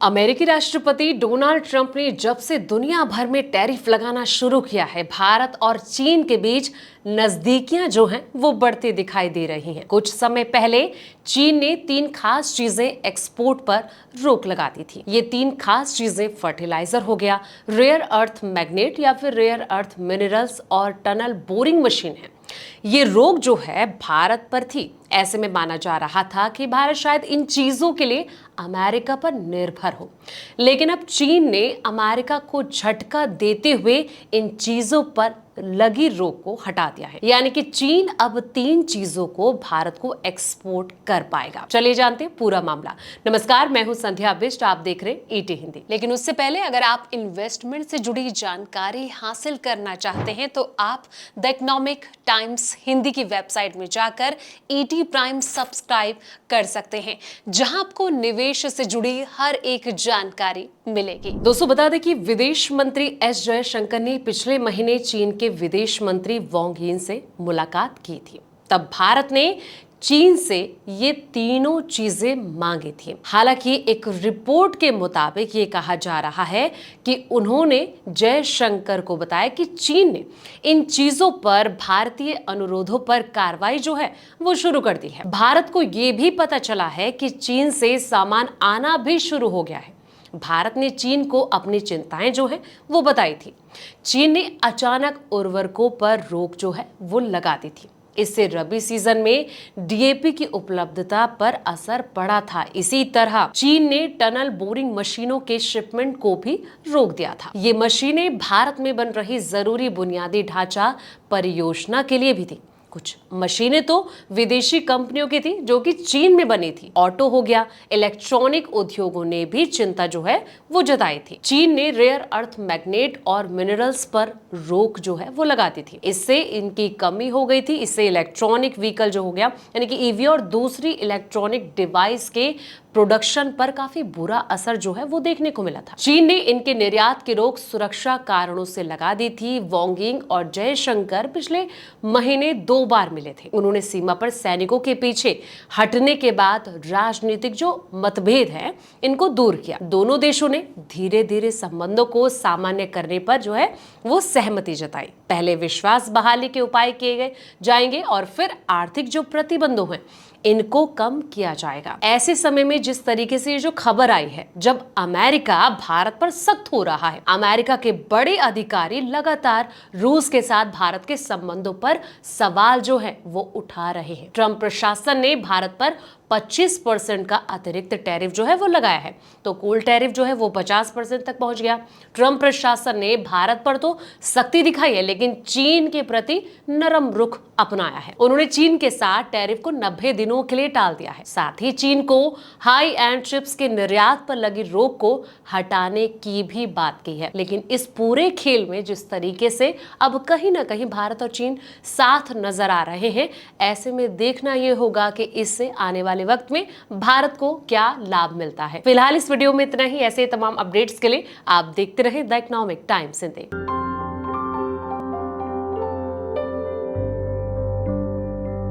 अमेरिकी राष्ट्रपति Donald Trump ने जब से दुनिया भर में टैरिफ लगाना शुरू किया है, भारत और चीन के बीच नजदीकियां जो हैं वो बढ़ती दिखाई दे रही हैं। कुछ समय पहले चीन ने 3 खास चीजें एक्सपोर्ट पर रोक लगा दी थी। ये 3 खास चीजें फर्टिलाइजर हो गया, रेयर अर्थ मैग्नेट या फिर रेयर अर्थ मिनरल्स और टनल बोरिंग मशीन है। ये रोक जो है भारत पर थी। ऐसे में माना जा रहा था कि भारत शायद इन चीजों के लिए अमेरिका पर निर्भर हो, लेकिन अब चीन ने अमेरिका को झटका देते हुए इन चीजों पर लगी रोक को हटा दिया है। यानी कि चीन अब 3 चीजों को भारत को एक्सपोर्ट कर पाएगा। चलिए जानते हैं पूरा मामला। नमस्कार, मैं हूं संध्या बिष्ट, आप देख रहे हैं ईटी हिंदी। लेकिन उससे पहले अगर आप इन्वेस्टमेंट से जुड़ी जानकारी हासिल करना चाहते हैं तो आप द इकोनॉमिक टाइम्स हिंदी की वेबसाइट में जाकर ईटी प्राइम सब्सक्राइब कर सकते हैं, जहां आपको निवेश से जुड़ी हर एक जानकारी मिलेगी। दोस्तों बता दें कि विदेश मंत्री एस जयशंकर ने पिछले महीने चीन के विदेश मंत्री वांग यी से मुलाकात की थी। तब भारत ने चीन से ये तीनों चीजें मांगी थी। हालांकि एक रिपोर्ट के मुताबिक ये कहा जा रहा है कि उन्होंने जयशंकर को बताया कि चीन ने इन चीजों पर भारतीय अनुरोधों पर कार्रवाई जो है वो शुरू कर दी है। भारत को ये भी पता चला है कि चीन से सामान आना भी शुरू हो गया है। भारत ने चीन को अपनी चिंताएं जो है वो बताई थी। चीन ने अचानक उर्वरकों पर रोक जो है वो लगा दी थी। इससे रबी सीजन में डीएपी की उपलब्धता पर असर पड़ा था। इसी तरह चीन ने टनल बोरिंग मशीनों के शिपमेंट को भी रोक दिया था। ये मशीनें भारत में बन रही जरूरी बुनियादी ढांचा परियोजना के लिए भी थी। कुछ मशीनें तो विदेशी कंपनियों की थी जो कि चीन में बनी थी। ऑटो हो गया, इलेक्ट्रॉनिक उद्योगों ने भी चिंता जो है वो जताई थी। चीन ने रेयर अर्थ मैग्नेट और मिनरल्स पर रोक जो है वो लगा दी थी। इससे इनकी कमी हो गई थी। इससे इलेक्ट्रॉनिक व्हीकल जो हो गया यानी कि ईवी और दूसरी इलेक्ट्रॉनिक डिवाइस के प्रोडक्शन पर काफी बुरा असर जो है वो देखने को मिला था। चीन ने इनके निर्यात की रोक सुरक्षा कारणों से लगा दी थी। वांग यी और जयशंकर पिछले महीने 2 बार मिले थे। उन्होंने सीमा पर सैनिकों के पीछे हटने के बाद राजनीतिक जो मतभेद है इनको दूर किया। दोनों देशों ने धीरे धीरे संबंधों को सामान्य करने पर जो है वो सहमति जताई। पहले विश्वास बहाली के उपाय किए जाएंगे और फिर आर्थिक जो प्रतिबंधों हैं इनको कम किया जाएगा। ऐसे समय में जिस तरीके से ये जो खबर आई है, जब अमेरिका भारत पर सख्त हो रहा है, अमेरिका के बड़े अधिकारी लगातार रूस के साथ भारत के संबंधों पर सवाल जो है वो उठा रहे हैं। ट्रंप प्रशासन ने भारत पर 25% का अतिरिक्त टैरिफ जो है वो लगाया है, तो कुल टैरिफ जो है वो 50% तक पहुंच गया। ट्रंप प्रशासन ने भारत पर तो सख्ती दिखाई है, लेकिन चीन के प्रति नरम रुख अपनाया है। उन्होंने चीन के साथ टैरिफ को 90 दिनों के लिए टाल दिया है। साथ ही चीन को हाई एंड चिप्स के निर्यात पर लगी रोक को हटाने की भी बात की है। लेकिन इस पूरे खेल में जिस तरीके से अब कहीं ना कहीं भारत और चीन साथ नजर आ रहे हैं, ऐसे में देखना यह होगा कि इससे आने वाले वक्त में भारत को क्या लाभ मिलता है। फिलहाल इस वीडियो में इतना ही। ऐसे तमाम अपडेट्स के लिए आप देखते रहें द इकोनॉमिक टाइम्स हिंदी।